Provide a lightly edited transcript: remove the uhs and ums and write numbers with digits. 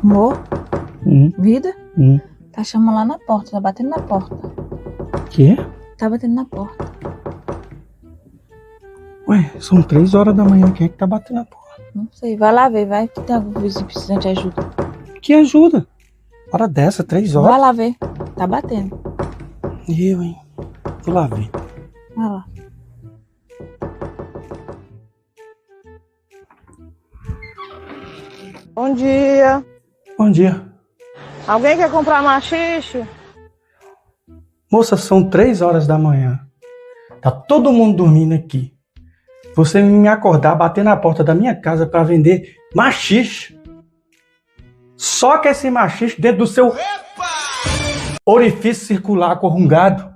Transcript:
Amor? Vida? Tá chamando lá na porta, tá batendo na porta. Quê? Tá batendo na porta. Ué, são 3 horas da manhã, quem é que tá batendo na porta? Não sei, vai lá ver, vai que tem algum vizinho precisando de ajuda. Que ajuda? Hora dessa, 3 horas? Vai lá ver, tá batendo. Eu, hein? Vou lá ver. Vai lá. Bom dia. Bom dia. Alguém quer comprar machixe? Moça, são 3 horas da manhã. Tá todo mundo dormindo aqui. Você me acordar, bater na porta da minha casa pra vender machixe. Só que esse machixe dentro do seu orifício circular corrungado.